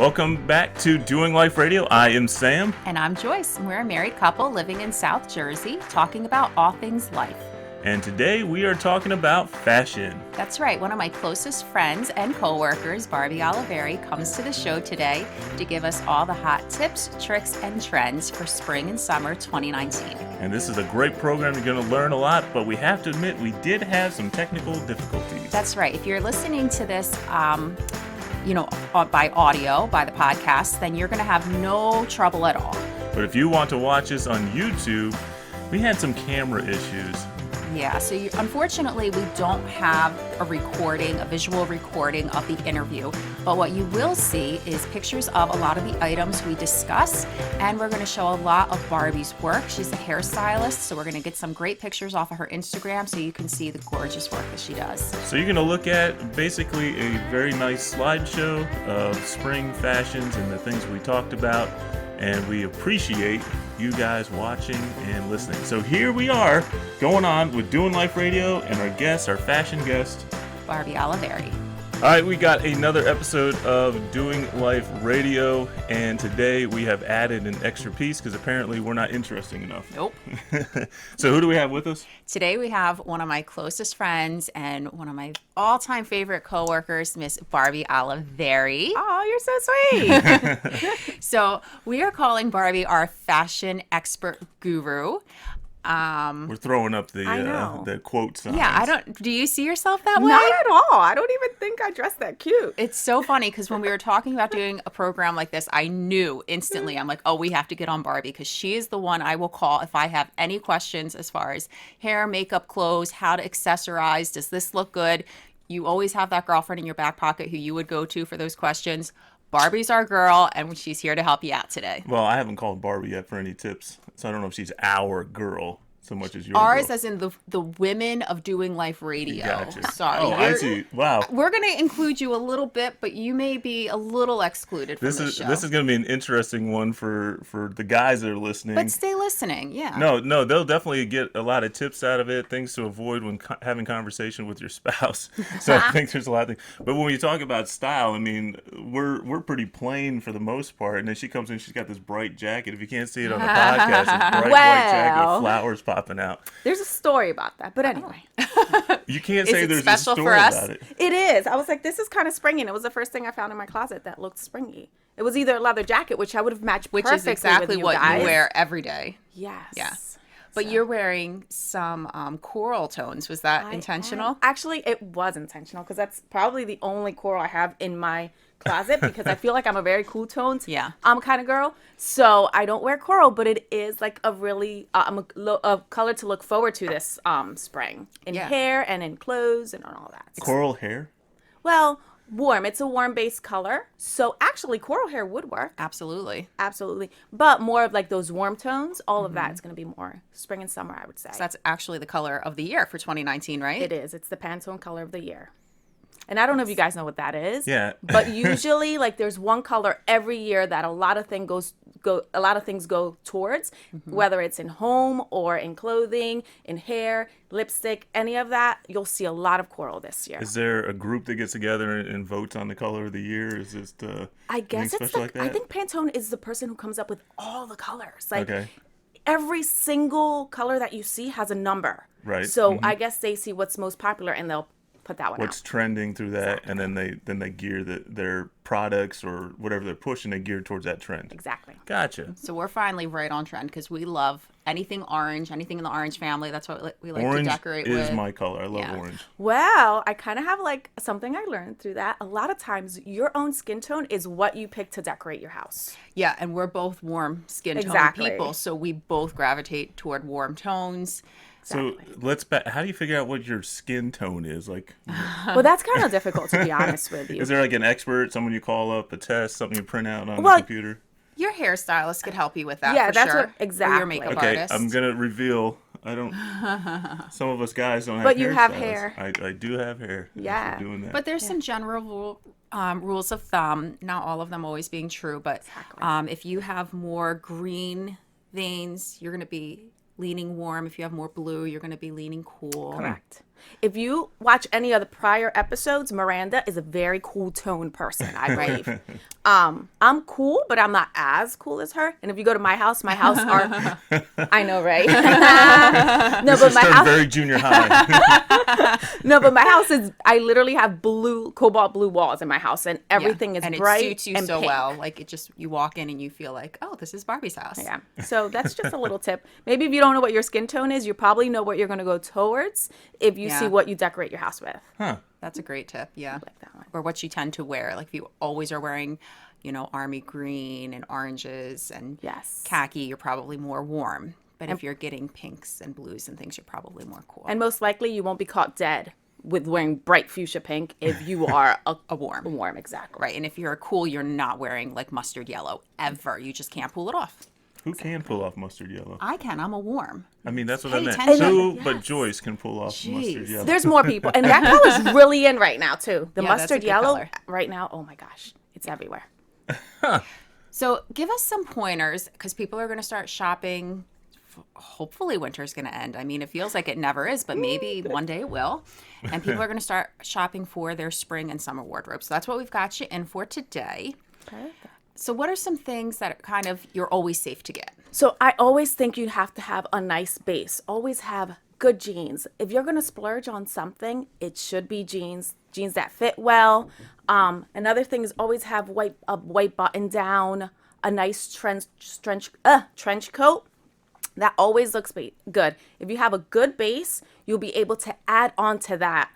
Welcome back to Doing Life Radio. I am Sam. And I'm Joyce, and we're a married couple living in South Jersey, talking about all things life. And today we are talking about fashion. That's right. One of my closest friends and coworkers, Barbie Olivieri, comes to the show today to give us all the hot tips, tricks, and trends for spring and summer 2019. And this is a great program. You're going to learn a lot, but we have to admit we did have some technical difficulties. That's right. If you're listening to this, by audio, by the podcast, then you're going to have no trouble at all. But if you want to watch us on YouTube, we had some camera issues. Yeah, so unfortunately, we don't have a visual recording of the interview. But what you will see is pictures of a lot of the items we discuss. And we're going to show a lot of Barbie's work. She's a hairstylist, so we're going to get some great pictures off of her Instagram so you can see the gorgeous work that she does. So you're going to look at basically a very nice slideshow of spring fashions and the things we talked about. And we appreciate you guys watching and listening. So here we are going on with Doing Life Radio and our fashion guest, Barbie Olivieri. All right, we got another episode of Doing Life Radio, and today we have added an extra piece because apparently we're not interesting enough. Nope. So who do we have with us? Today we have one of my closest friends and one of my all-time favorite coworkers, Miss Barbie Olivieri. Oh, you're so sweet. So we are calling Barbie our fashion expert guru. We're throwing up the quote signs. Yeah, do you see yourself that way? Not at all. I don't even think I dress that cute. It's so funny because when we were talking about doing a program like this, I knew instantly, I'm like, oh, we have to get on Barbie because she is the one I will call if I have any questions as far as hair, makeup, clothes, how to accessorize, does this look good? You always have that girlfriend in your back pocket who you would go to for those questions. Barbie's our girl, and she's here to help you out today. Well, I haven't called Barbie yet for any tips, so I don't know if she's our girl so much as your Ours, girl. as in the women of Doing Life Radio. Gotcha. Sorry. Oh, I see. Wow. We're going to include you a little bit, but you may be a little excluded from this show. This is going to be an interesting one for the guys that are listening. But stay listening, yeah. No, they'll definitely get a lot of tips out of it, things to avoid when having conversation with your spouse. So I think there's a lot of things. But when you talk about style, I mean, we're pretty plain for the most part. And then she comes in, she's got this bright jacket. If you can't see it on the podcast, it's bright white jacket with flowers popping out. There's a story about that, but anyway. You can't say there's a story for us? about it. It is. I was like, this is kind of springy. And it was the first thing I found in my closet that looked springy. It was either a leather jacket, which I would have matched perfectly Which is exactly with what guys. you wear every day. Yes. Yeah. But you're wearing some coral tones. Was that intentional? Actually, it was intentional because that's probably the only coral I have in my closet because I feel like I'm a very cool tones kind of girl. So I don't wear coral, but it is like a really a color to look forward to this spring in hair and in clothes and all that. Coral hair? Well, warm. It's a warm base color. So actually coral hair would work. Absolutely. But more of like those warm tones, all of that is going to be more spring and summer, I would say. So that's actually the color of the year for 2019, right? It is. It's the Pantone color of the year. And I don't know if you guys know what that is. Yeah. But usually, like, there's one color every year that a lot of things go towards, whether it's in home or in clothing, in hair, lipstick, any of that. You'll see a lot of coral this year. Is there a group that gets together and votes on the color of the year? Is this I guess it's like that? I think Pantone is the person who comes up with all the colors. Like, every single color that you see has a number. Right. So I guess they see what's most popular and they'll put that one what's out. trending through that, and then they gear their products or whatever they're pushing, they gear towards that trend. Exactly. Gotcha. So we're finally right on trend because we love anything orange, anything in the orange family. That's what we like orange to decorate with. Orange is my color. I love orange. Well, I kind of have like something I learned through that. A lot of times your own skin tone is what you pick to decorate your house. Yeah, and we're both warm skin tone people, so we both gravitate toward warm tones. Exactly. So how do you figure out what your skin tone is? Like, well, that's kind of difficult to be honest with you. Is there like an expert, someone you call up, a test, something you print out on the computer? Your hairstylist could help you with that. Yeah, for that's sure. what exactly. Or your makeup artist. I'm gonna reveal. I don't. Some of us guys don't have. But you have hairstylists. hair. I do have hair. Yeah. Doing that. But there's some general rules of thumb. Not all of them always being true, but if you have more green veins, you're gonna be leaning warm. If you have more blue, you're going to be leaning cool. Correct. If you watch any of the prior episodes, Miranda is a very cool tone person, I believe. I'm cool, but I'm not as cool as her. And if you go to my house are I know, right? No, This but is my still house very junior high. No, but my house is I literally have cobalt blue walls in my house, and everything is and bright it suits you and so pink. well. Like, it just, you walk in and you feel like, oh, this is Barbie's house. Yeah. So that's just a little tip. Maybe if you don't know what your skin tone is, you probably know what you're going to go towards if you see what you decorate your house with. Huh. That's a great tip. Yeah. Like that one. Or what you tend to wear. Like, if you always are wearing, army green and oranges and Yes. khaki, you're probably more warm. But if you're getting pinks and blues and things, you're probably more cool. And most likely you won't be caught dead with wearing bright fuchsia pink if you are a warm. Warm, exactly. Right. And if you're cool, you're not wearing like mustard yellow ever. You just can't pull it off. Who can pull off mustard yellow? I can. I'm a warm. I mean, that's what I Pay meant. attention. Who but Yes. Joyce can pull off mustard yellow. There's more people. And that color is really in right now, too. The Yeah, that's a mustard good yellow color. right now, oh my gosh, it's everywhere. So give us some pointers, because people are going to start shopping. Hopefully winter's going to end. I mean, it feels like it never is, but maybe one day it will. And people are going to start shopping for their spring and summer wardrobe. So that's what we've got you in for today. So what are some things that are kind of, you're always safe to get? So I always think you have to have a nice base. Always have good jeans. If you're going to splurge on something, it should be jeans that fit well. Another thing is always have a white button down, a nice trench coat. That always looks good. If you have a good base, you'll be able to add on to that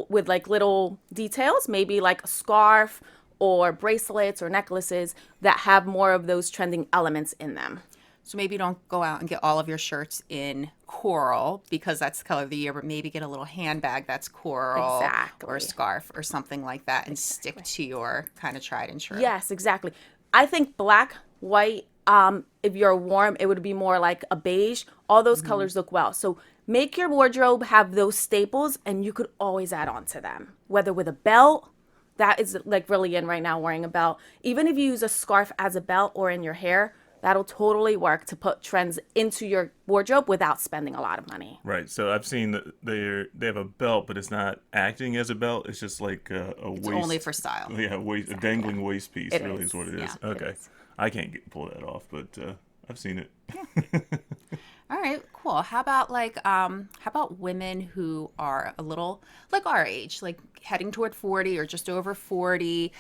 with like little details, maybe like a scarf or bracelets or necklaces that have more of those trending elements in them. So maybe don't go out and get all of your shirts in coral because that's the color of the year, but maybe get a little handbag that's coral or a scarf or something like that and stick to your kind of tried and true. Yes, exactly. I think black, white, if you're warm, it would be more like a beige. All those colors look well. So make your wardrobe have those staples and you could always add on to them, whether with a belt. That is like really in right now, wearing a belt. Even if you use a scarf as a belt or in your hair, that'll totally work to put trends into your wardrobe without spending a lot of money. Right. So I've seen that they have a belt, but it's not acting as a belt. It's just like a waist. It's only for style. Yeah, a dangling waist piece. It really is. is what it is. Yeah, Okay. I can't pull that off, but I've seen it. All right, cool. How about women who are a little like our age, like heading toward 40 or just over 40,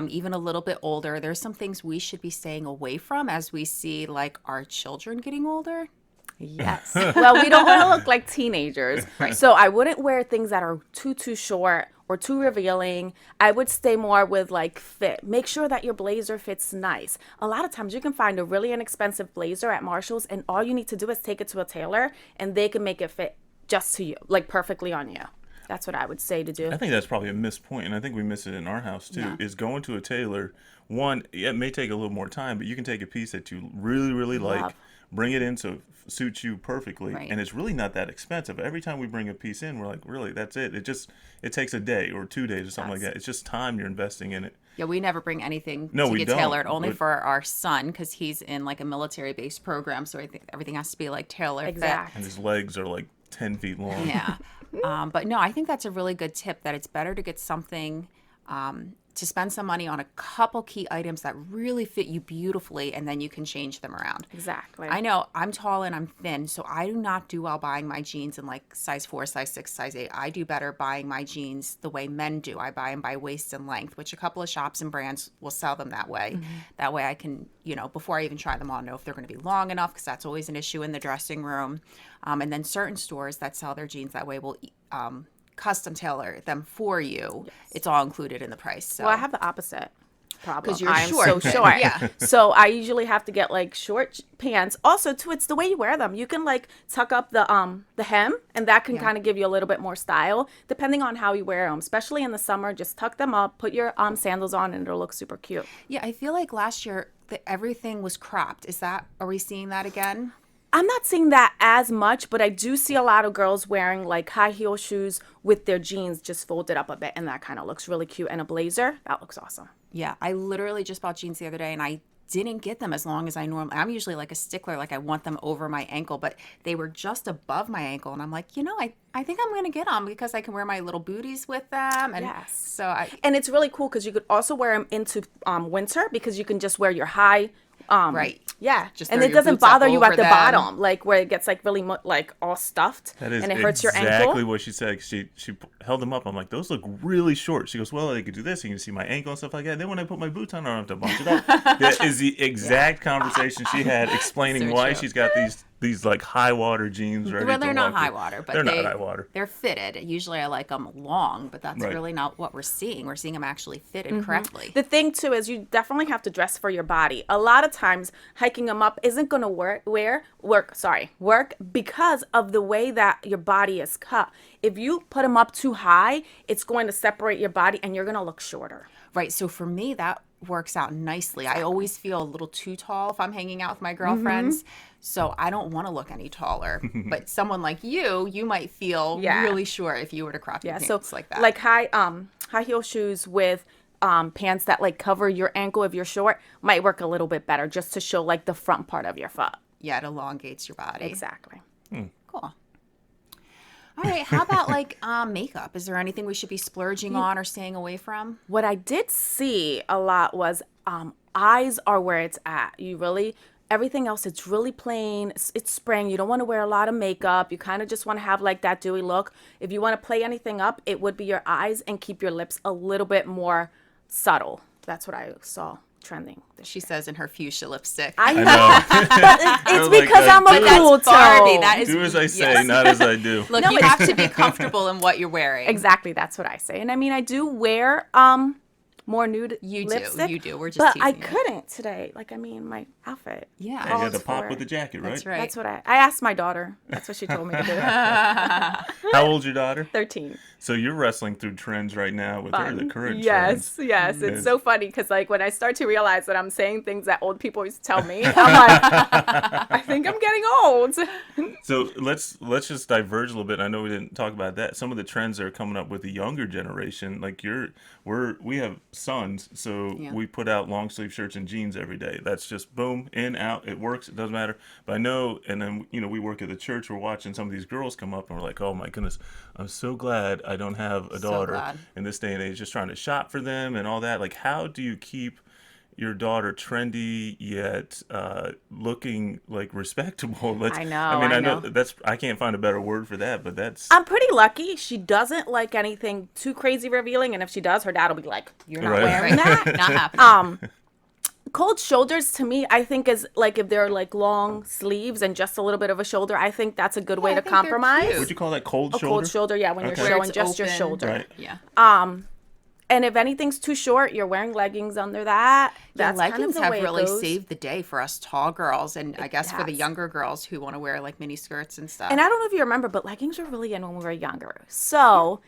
even a little bit older? There's some things we should be staying away from as we see like our children getting older. Yes. Well, we don't want to look like teenagers. Right. So I wouldn't wear things that are too short or too revealing. I would stay more with like fit. Make sure that your blazer fits nice. A lot of times you can find a really inexpensive blazer at Marshall's and all you need to do is take it to a tailor and they can make it fit just to you, like perfectly on you. That's what I would say to do. I think that's probably a missed point, and I think we miss it in our house too, is going to a tailor. One, it may take a little more time, but you can take a piece that you really, really like, bring it in so suits you perfectly, and it's really not that expensive. Every time we bring a piece in, we're like, really, that's it. It takes a day or 2 days or something like that. It's just time you're investing in it. Yeah, we never bring anything No, to we get don't, tailored, only but- for our son because he's in like a military-based program, so I think everything has to be like tailored. Exactly. And his legs are like 10 feet long. Yeah. But no, I think that's a really good tip that it's better to get something to spend some money on a couple key items that really fit you beautifully, and then you can change them around. Exactly. I know I'm tall and I'm thin, so I do not do well buying my jeans in like size 4, size 6, size 8. I do better buying my jeans the way men do. I buy them by waist and length, which a couple of shops and brands will sell them that way. That way I can, before I even try them on, know if they're going to be long enough, because that's always an issue in the dressing room. And then certain stores that sell their jeans that way will custom tailor them for you. Yes. It's all included in the price. So. Well, I have the opposite problem. Because you're I'm short. so short. Yeah. So I usually have to get like short pants. Also, too, it's the way you wear them. You can like tuck up the hem, and that can kind of give you a little bit more style, depending on how you wear them. Especially in the summer, just tuck them up, put your sandals on, and it'll look super cute. Yeah, I feel like last year everything was cropped. Are we seeing that again? I'm not seeing that as much, but I do see a lot of girls wearing like high heel shoes with their jeans just folded up a bit, and that kind of looks really cute. And a blazer, that looks awesome. Yeah, I literally just bought jeans the other day, and I didn't get them as long as I normally. I'm usually like a stickler, like I want them over my ankle, but they were just above my ankle, and I'm like, I think I'm gonna get them because I can wear my little booties with them, and and it's really cool because you could also wear them into winter because you can just wear your high. Right. Yeah. Just and throw it your doesn't boots up bother you at over the them. bottom, like where it gets like really like all stuffed That is and it hurts your ankle. exactly what she said. She held them up. I'm like, those look really short. She goes, well, they could do this. You can see my ankle and stuff like that. Then when I put my boots on, I don't have to bunch it up. That is the exact conversation she had explaining So why true. she's got these like high water jeans ready. Well, they're to not walk high in. water, but they're not high water. They're fitted. Usually I like them long, but that's Right. really not what we're seeing. We're seeing them actually fitted correctly. The thing too is you definitely have to dress for your body. A lot of times hiking them up isn't going to work because of the way that your body is cut. If you put them up too high, it's going to separate your body and you're going to look shorter. Right. So for me, that works out nicely. I always feel a little too tall if I'm hanging out with my girlfriends. So I don't want to look any taller. But someone like you might feel really short if you were to crop your pants like that. Like high heel shoes with pants that like cover your ankle if you're short might work a little bit better just to show like the front part of your foot. Yeah, it elongates your body. Exactly. Cool. All right. How about like makeup? Is there anything we should be splurging on or staying away from? What I did see a lot was eyes are where it's at. Everything else, it's really plain. It's spring. You don't want to wear a lot of makeup. You kind of just want to have like that dewy look. If you want to play anything up, it would be your eyes and keep your lips a little bit more subtle. That's what I saw trending. She says in her fuchsia lipstick. I know. I But it's like because that. I'm a Do cool That's Barbie. tone. That is Do as I say, not as I do. Look, you have to be comfortable in what you're wearing. Exactly, that's what I say. And I mean, I do wear more nude lipstick. You do. We're just but I teasing you. couldn't today. Like, I mean, my outfit. Yeah. You calls got to pop for with the it. jacket, right? That's right. That's what I asked my daughter. That's what she told me to do. How old's your daughter? 13. So you're wrestling through trends right now with her, the current Yes, trends. yes. It's Yes. so funny because, like, when I start to realize that I'm saying things that old people used to tell me, I'm like, I think I'm getting old. So let's just diverge a little bit. I know we didn't talk about that. Some of the trends that are coming up with the younger generation, like we have sons, so we put out long sleeve shirts and jeans every day. That's just boom, in, out. It works. It doesn't matter. But I know, and then we work at the church. We're watching some of these girls come up, and we're like, oh my goodness, I'm so glad I don't have a daughter glad. in this day and age. Just trying to shop for them and all that. Like, how do you keep your daughter trendy yet looking like respectable? I know, I mean, I I know know. that's. I can't find a better word for that, but that's. I'm pretty lucky. She doesn't like anything too crazy revealing, and if she does, her dad will be like, "You're not Right. wearing that." Not happening. Cold shoulders to me, I think is like if they're like long sleeves and just a little bit of a shoulder. I think that's a good way I to think they're compromise. cute. Would you call that cold A shoulder? cold shoulder, yeah, when Okay. you're Where showing it's just your open. shoulder. Right. Yeah. And if anything's too short, you're wearing leggings under that. That's Leggings kind of the have way really it goes. saved the day for us tall girls, and I guess for the has. younger girls who want to wear like mini skirts and stuff. And I don't know if you remember, but leggings were really in when we were younger. So,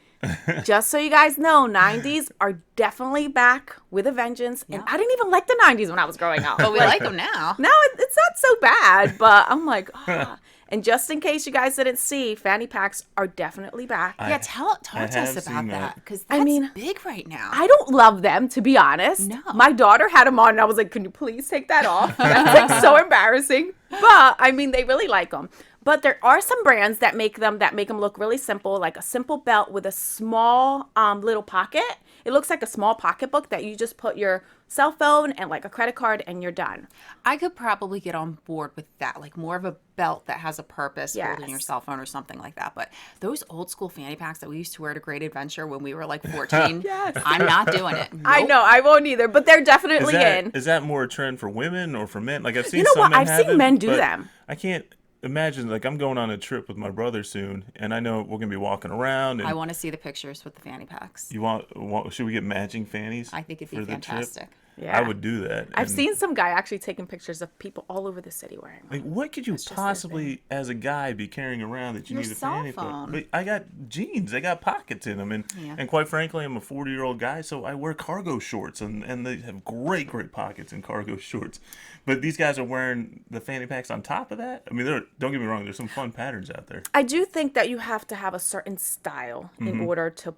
just so you guys know, 90s are definitely back with a vengeance. And I didn't even like the 90s when I was growing up. but we like them now. Now it's not so bad, but I'm like, ah. And just in case you guys didn't see, fanny packs are definitely back. Yeah, talk to us have about seen that that. because that's mean, big right now. I don't love them, to be honest. No. My daughter had them on, and I was like, can you please take that off? That's like so embarrassing. But, I mean, they really like them. But there are some brands that make them look really simple, like a simple belt with a small little pocket. It looks like a small pocketbook that you just put your cell phone and like a credit card and you're done. I could probably get on board with that, like more of a belt that has a purpose, holding Yes. your cell phone or something like that. But those old school fanny packs that we used to wear to Great Adventure when we were like 14, Yes. I'm not doing it. I Nope. know, I won't either, but they're definitely in. Is that more a trend for women or for men? Like I've seen You know some what? men I've have seen it, men do but them. I can't imagine. Like I'm going on a trip with my brother soon, and I know we're gonna be walking around. And I want to see the pictures with the fanny packs. you want? Should we get matching fannies? I think it'd be for the trip? fantastic. Yeah. I would do that. I've And, seen some guy actually taking pictures of people all over the city wearing them. Like, what could you just their possibly, as a guy, be carrying around that you Your need a cell fanny for? phone. But I got jeans. I got pockets in them, and quite frankly, I'm a 40-year-old guy, so I wear cargo shorts, and they have great pockets in cargo shorts. But these guys are wearing the fanny packs on top of that. I mean, don't get me wrong. There's some fun patterns out there. I do think that you have to have a certain style in order to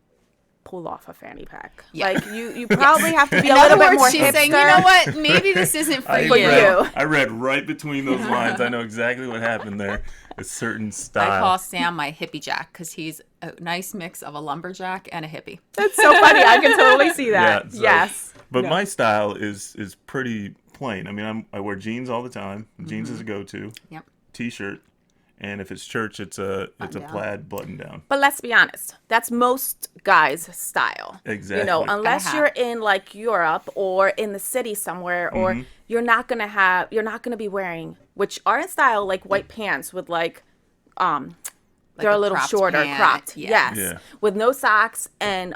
pull off a fanny pack. Yeah. Like you probably have to be In a little other bit words, more she's hipster. saying, you know what? Maybe this isn't for you. I read right between those lines. I know exactly what happened there. A certain style. I call Sam my hippie jack because he's a nice mix of a lumberjack and a hippie. That's so funny. I can totally see that. Yeah, so- Yes. But my style is pretty plain. I mean, I wear jeans all the time. Jeans is a go-to. Yep. T-shirt, and if it's church, it's a Button-down. plaid button-down. But let's be honest, that's most guys' style. Exactly. You know, unless Uh-huh. you're in like Europe or in the city somewhere, or you're not gonna be wearing, which are in style, like white pants with like they're a a little cropped shorter, pant, cropped. yeah. Yes. Yeah. With no socks and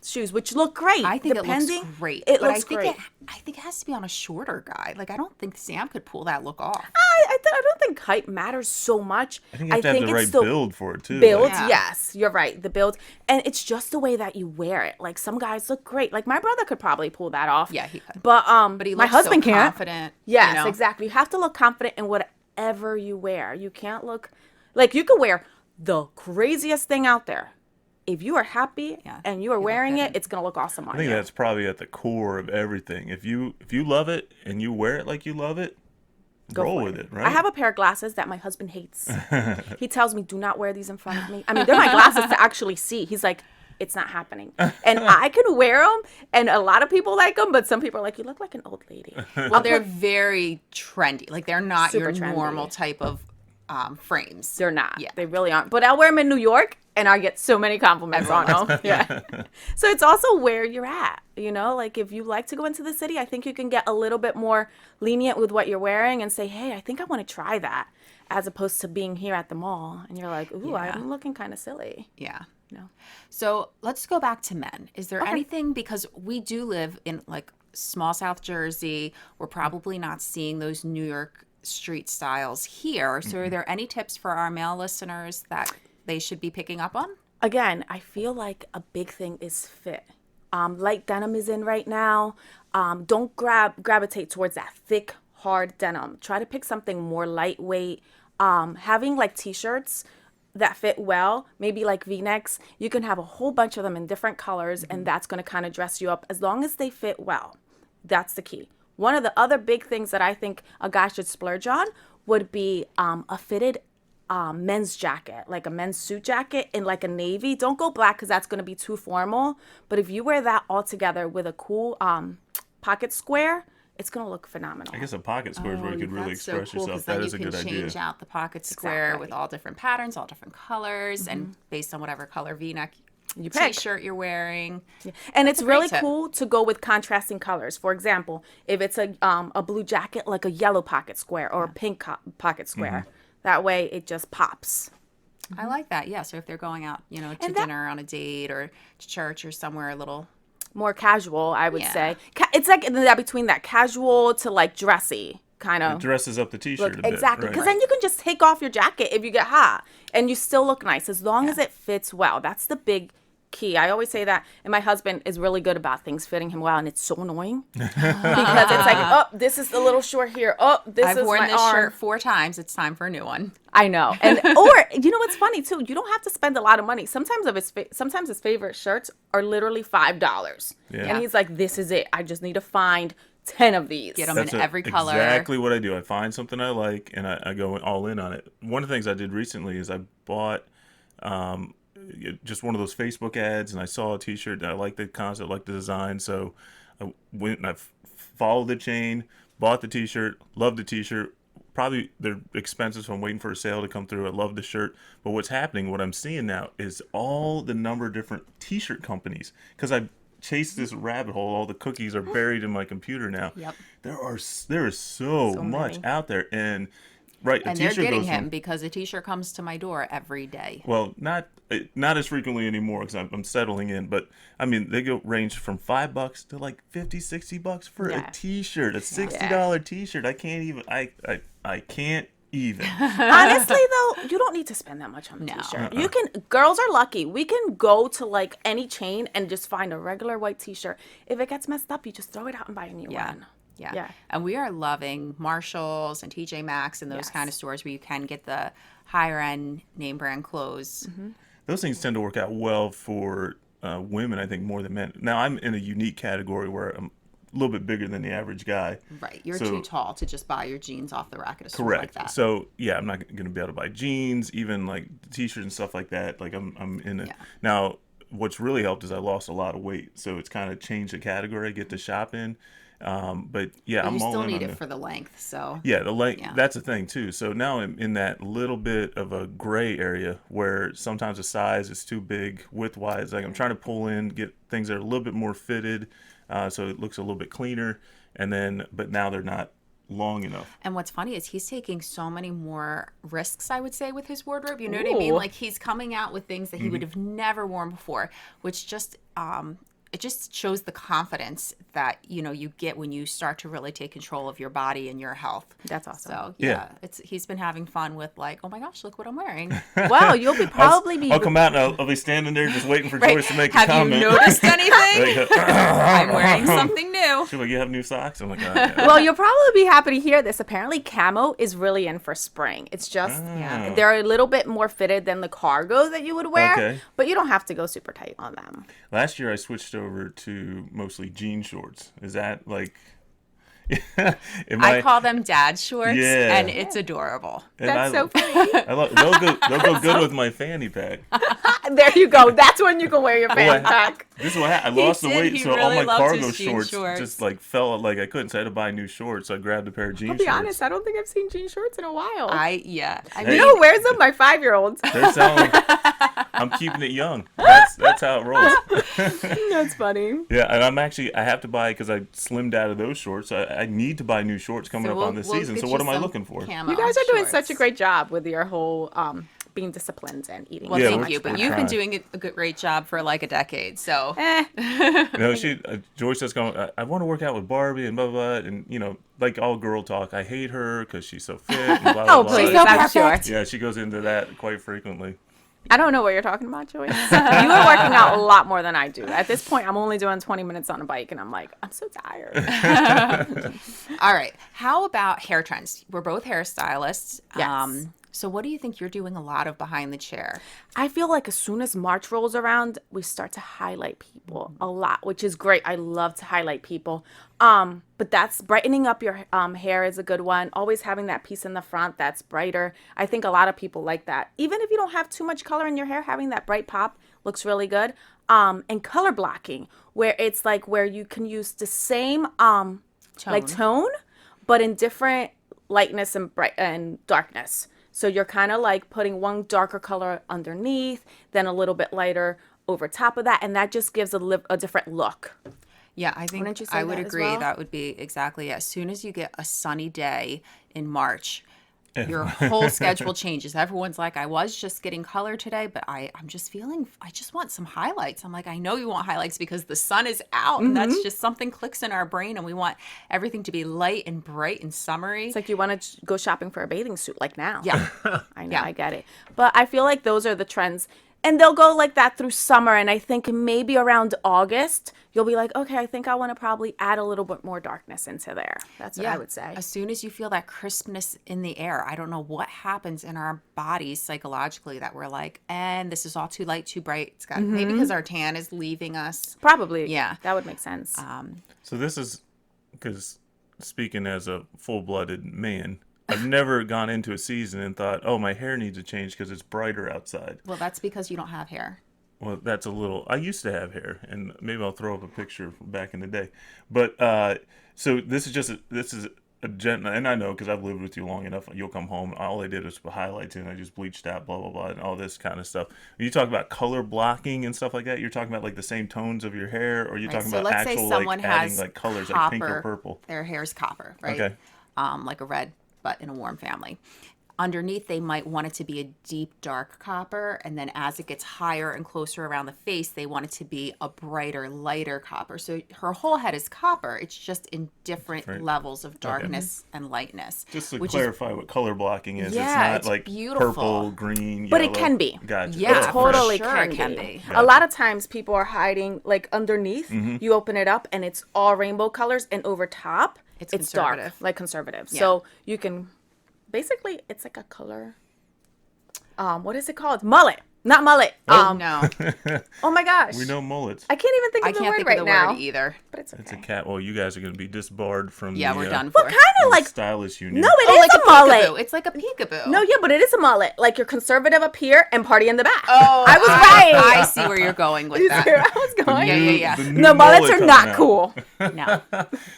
shoes, which look great. I think it depending, looks great. It but looks great. I think it has to be on a shorter guy. Like, I don't think Sam could pull that look off. I don't think height matters so much. I think you have to have the right build for it too. Build, Like, Yeah. yes, you're right. The build, and it's just the way that you wear it. Like some guys look great. Like my brother could probably pull that off. Yeah, he could. But But he my looks husband so can't. confident. Yes, you know? exactly. You have to look confident in whatever you wear. You can't look like you could wear the craziest thing out there. If you are happy Yeah, and you are you look wearing good. it, it's gonna look awesome on I think you. that's probably at the core of everything. If you love it and you wear it like you love it, roll for with it, right? I have a pair of glasses that my husband hates. He tells me, "Do not wear these in front of me." I mean, they're my glasses to actually see. He's like, "It's not happening." And I can wear them, and a lot of people like them, but some people are like, "You look like an old lady." Well, they're very trendy. Like, they're not Super your trendy. normal type of frames. They're not. Yeah. They really aren't. But I'll wear them in New York, and I get so many compliments on them. Yeah. So it's also where you're at. You know, like if you like to go into the city, I think you can get a little bit more lenient with what you're wearing and say, "Hey, I think I want to try that," as opposed to being here at the mall and you're like, "Ooh, Yeah. I'm looking kind of silly." Yeah. No. So let's go back to men. Is there anything, because we do live in like small South Jersey, we're probably not seeing those New York street styles here. So are there any tips for our male listeners that they should be picking up on? Again, I feel like a big thing is fit. Light denim is in right now. Don't gravitate towards that thick, hard denim. Try to pick something more lightweight. Having like t-shirts that fit well, maybe like V-necks, you can have a whole bunch of them in different colors, and that's going to kind of dress you up as long as they fit well. That's the key. One of the other big things that I think a guy should splurge on would be a fitted men's jacket, like a men's suit jacket in like a navy. Don't go black because that's going to be too formal. But if you wear that all together with a cool pocket square, it's going to look phenomenal. I guess a pocket square is where you could really express yourself. That is a good Then you can idea. change out the pocket square Exactly. with all different patterns, all different colors, and based on whatever color V-neck You pick. t-shirt you're wearing. And it's a great really tip. cool to go with contrasting colors. For example, if it's a blue jacket, like a yellow pocket square or a pink pocket square. That way it just pops. I like that. Yeah. So if they're going out, to that- dinner on a date or to church or somewhere a little. More casual, I would Yeah. say. It's like in that between that casual to like dressy kind of. It dresses up the t-shirt a bit. Exactly, right? because then you can just take off your jacket if you get hot, and you still look nice as long as it fits well. That's the big key. I always say that, and my husband is really good about things fitting him well, and it's so annoying because it's like, oh, this is a little short here. Oh, this I've is worn my this arm. shirt 4 times. It's time for a new one. I know, and or you know what's funny too? You don't have to spend a lot of money. Sometimes his favorite shirts are literally $5, Yeah. and he's like, "This is it. I just need to find 10 of these." Get 'em That's in every color. Exactly what I do. I find something I like and I go all in on it. One of the things I did recently is I bought just one of those Facebook ads, and I saw a t-shirt and I liked the concept, liked the design. So I went and I followed the chain, bought the t-shirt, loved the t-shirt. Probably they're expensive, so I'm waiting for a sale to come through. I love the shirt. But what's happening, what I'm seeing now is all the number of different t-shirt companies. Because I chased this rabbit hole. All the cookies are buried in my computer now. Yep. There is so much many. out there. And right, And a they're t-shirt getting goes him from, because a t-shirt comes to my door every day. well, not as frequently anymore because I'm settling in. But I mean, they go range from $5 to like $50-$60 for Yeah. a t-shirt, a $60 t-shirt. I can't even. I can't even. Honestly, though, you don't need to spend that much on a No. t-shirt. You can. Girls are lucky. We can go to like any chain and just find a regular white t-shirt. If it gets messed up, you just throw it out and buy a new Yeah. one. Yeah. Yeah. And we are loving Marshalls and TJ Maxx and those Yes. kind of stores where you can get the higher end name brand clothes. Those things tend to work out well for women, I think, more than men. Now, I'm in a unique category where I'm a little bit bigger than the average guy. Right. You're too tall to just buy your jeans off the rack at a store Correct. like that. So, yeah, I'm not going to be able to buy jeans, even like t-shirts and stuff like that. Like, I'm in it. Yeah. Now, what's really helped is I lost a lot of weight. So it's kind of changed the category I get to shop in. But yeah, I'm all in. You still need it for the length, so. Yeah, the length, that's the thing too. So now I'm in that little bit of a gray area where sometimes the size is too big width-wise. Like I'm trying to pull in, get things that are a little bit more fitted, so it looks a little bit cleaner. And then, but now they're not long enough. And what's funny is he's taking so many more risks, I would say, with his wardrobe. You know what I mean? Like he's coming out with things that he would have never worn before, which just it just shows the confidence that you get when you start to really take control of your body and your health. That's awesome. So yeah. He's been having fun with like, oh my gosh, look what I'm wearing. Wow, you'll be I'll come out and I'll be standing there just waiting for Joyce to make a comment. Have you noticed anything? I'm wearing something new. She's like, you have new socks? I'm like, oh, yeah. Well, you'll probably be happy to hear this. Apparently, camo is really in for spring. It's just they're a little bit more fitted than the cargo that you would wear, but you don't have to go super tight on them. Last year, I switched over to mostly jean shorts. Is that like... I call them dad shorts, and it's adorable. And that's so funny. They'll go good with my fanny pack. There you go. That's when you can wear your fanny pack. This is what happened. I lost the weight, so all my cargo shorts just like fell like I couldn't. So I had to buy new shorts. So I grabbed a pair of jean shorts. I'll be honest, I don't think I've seen jean shorts in a while. I mean, you know who wears them? My 5-year-old. They're selling. I'm keeping it young. That's how it rolls. That's funny. Yeah, and I have to buy because I slimmed out of those shorts. I need to buy new shorts coming up on this season. So what am I looking for? You guys are doing such a great job with your whole being disciplined and eating. Well, thank you. But you've been doing a great job for like a decade. So. Joyce just going, I want to work out with Barbie and blah, blah, blah. And, like all girl talk, I hate her because she's so fit and blah, blah, blah. Please, I'm sure. Yeah, she goes into that quite frequently. I don't know what you're talking about, Joyce. You are working out a lot more than I do. At this point, I'm only doing 20 minutes on a bike, and I'm like, I'm so tired. All right. How about hair trends? We're both hairstylists. Yes. So what do you think you're doing a lot of behind the chair? I feel like as soon as March rolls around, we start to highlight people a lot, which is great. I love to highlight people. But that's brightening up your hair is a good one. Always having that piece in the front that's brighter. I think a lot of people like that. Even if you don't have too much color in your hair, having that bright pop looks really good. And color blocking, where it's like where you can use the same tone, but in different lightness and bright and darkness. So you're kind of like putting one darker color underneath, then a little bit lighter over top of that, and that just gives a different look. Yeah, I think I would agree. Well? That would be exactly it. As soon as you get a sunny day in March, your whole schedule changes. Everyone's like, I was just getting color today, but I'm just feeling, I just want some highlights. I'm like, I know you want highlights because the sun is out and that's just something clicks in our brain and we want everything to be light and bright and summery. It's like you want to go shopping for a bathing suit like now. Yeah. I know, I get it. But I feel like those are the trends. And they'll go like that through summer. And I think maybe around August, you'll be like, okay, I think I want to probably add a little bit more darkness into there. That's what I would say. As soon as you feel that crispness in the air, I don't know what happens in our bodies psychologically that we're like, and this is all too light, too bright. It's got maybe because our tan is leaving us. Probably. Yeah. That would make sense. So this is because speaking as a full-blooded man, I've never gone into a season and thought, oh, my hair needs to change because it's brighter outside. Well, that's because you don't have hair. Well, that's a little... I used to have hair, and maybe I'll throw up a picture from back in the day. But, so this is a gentle... And I know, because I've lived with you long enough, you'll come home, all I did was put highlights in, I just bleached out, blah, blah, blah, and all this kind of stuff. When you talk about color blocking and stuff like that, you're talking about, like, the same tones of your hair, or you're talking about actual, like, adding, like, colors, like pink or purple? Their hair's copper, right? Okay. Like a red, but in a warm family. Underneath, they might want it to be a deep, dark copper. And then as it gets higher and closer around the face, they want it to be a brighter, lighter copper. So her whole head is copper. It's just in different levels of darkness and lightness. Just to clarify what color blocking is. Yeah, it's not like beautiful. Purple, green, but yellow. it can be. Gotcha. Yeah, it totally sure can be. Gotcha. A lot of times people are hiding, like underneath, you open it up and it's all rainbow colors. And over top, it's dark, like conservative. Yeah. So you can... Basically, it's like a color. What is it called? Mullet. Not mullet. No, Oh my gosh. We know mullets. I can't even think I of the can't word think right of the now. word either. But it's okay. It's a cat. Well, you guys are going to be disbarred from Yeah, the we're done What for. kind of like? stylist union. No, it Oh, is like a mullet. peekaboo. It's like a peekaboo. No, yeah, but it is a mullet. Like you're conservative up here and party in the back. Oh, I was right. I see where you're going with You see where that. I was going? Yeah. The new No, mullets mullet are coming not out. cool. No,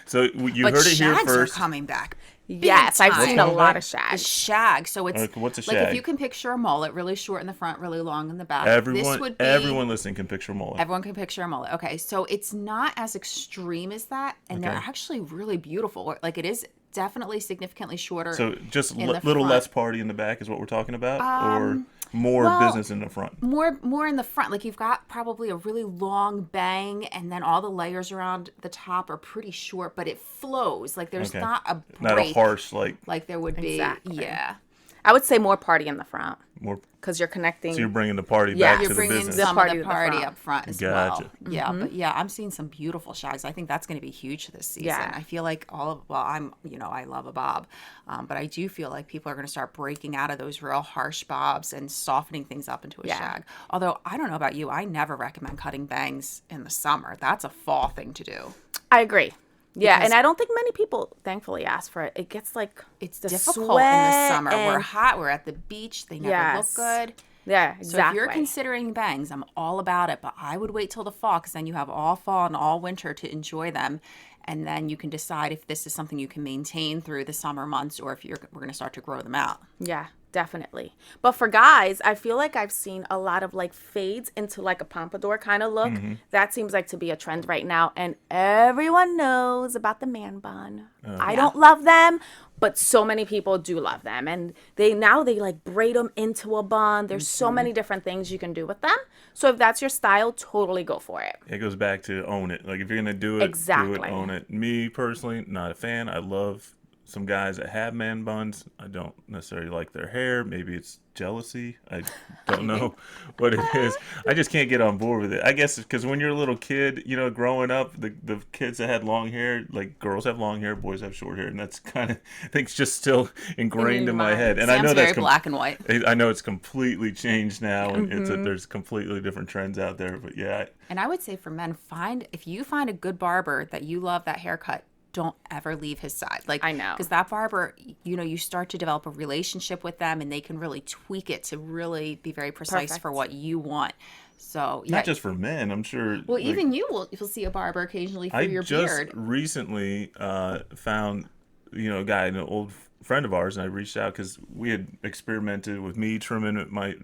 So you but heard it here shags first. are coming back. Yes, I've time. seen a What's lot coming of shags. Shag. So it's What's a like shag? if you can picture a mullet, really short in the front, really long in the back. Everyone, this would be, everyone listening can picture a mullet. Everyone can picture a mullet. Okay, so it's not as extreme as that, and they're Okay. actually really beautiful. Like it is definitely significantly shorter. So just in the little front. less party in the back is what we're talking about, or more well, business in the front. more in the front. Like you've got probably a really long bang, and then all the layers around the top are pretty short, but it flows. Like there's Okay. not a break Not a harsh like there would be. Exactly. Yeah. I would say more party in the front more. because you're connecting. So you're bringing the party Yeah. back You're to the Bringing business. some party of to the the party front. up front as Gotcha. well. Yeah, but yeah, I'm seeing some beautiful shags. I think that's going to be huge this season. Yeah. I feel like I love a bob, but I do feel like people are going to start breaking out of those real harsh bobs and softening things up into a Yeah. shag. Although I don't know about you, I never recommend cutting bangs in the summer. That's a fall thing to do. I agree. Yeah, Because- and I don't think many people thankfully ask for it. It gets like It's the difficult in the sweat summer. We're and- hot. We're at the beach. They never Yes. look good. Yeah, So exactly. if you're considering bangs, I'm all about it. But I would wait till the fall because then you have all fall and all winter to enjoy them. And then you can decide if this is something you can maintain through the summer months or if we're going to start to grow them out. Yeah, definitely. But for guys, I feel like I've seen a lot of like fades into like a pompadour kind of look. That seems like to be a trend right now. And everyone knows about the man bun. I don't love them, but so many people do love them. And they like braid them into a bun. There's so many different things you can do with them. So if that's your style, totally go for it. It goes back to own it. Like if you're gonna do it, do Exactly. it, own it. Me personally, not a fan. I love some guys that have man buns. I don't necessarily like their hair. Maybe it's jealousy. I don't know what it is. I just can't get on board with it. I guess because when you're a little kid, growing up, the kids that had long hair, like girls have long hair, boys have short hair, and that's kind of I think it's just still ingrained your in my mind. head. And Sam's I know very that's black and white. I know it's completely changed now, and there's completely different trends out there. But yeah, And I would say for men, if you find a good barber that you love that haircut, don't ever leave his side. Like I know. because that barber, you start to develop a relationship with them, and they can really tweak it to really be very precise Perfect. for what you want. So yeah. not just for men. I'm sure. Well, like, even you'll see a barber occasionally for your just beard. recently found, a guy, an old friend of ours, and I reached out because we had experimented with me trimming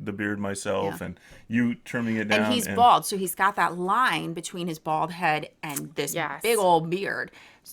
the beard myself, Yeah. and you trimming it down. And he's bald, so he's got that line between his bald head and this Yes. big old beard,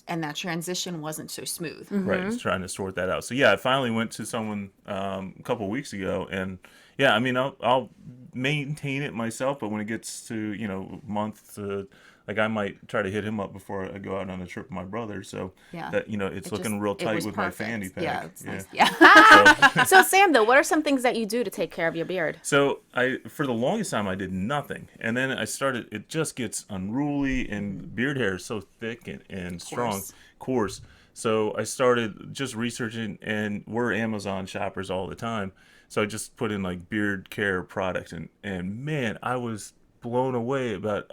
and that transition wasn't so smooth. Right, he's trying to sort that out. So yeah, I finally went to someone a couple weeks ago, and yeah, I mean, I'll maintain it myself, but when it gets to month to like I might try to hit him up before I go out on a trip with my brother. So Yeah. that it's It looking just- real it tight was with perfect. my fanny pack. Yeah, it's nice. Yeah. Yeah. So Sam, though, what are some things that you do to take care of your beard? So for the longest time, I did nothing, and then I started. It just gets unruly, and beard hair is so thick and strong, coarse. So I started just researching, and we're Amazon shoppers all the time. So I just put in like beard care products, and man, I was blown away about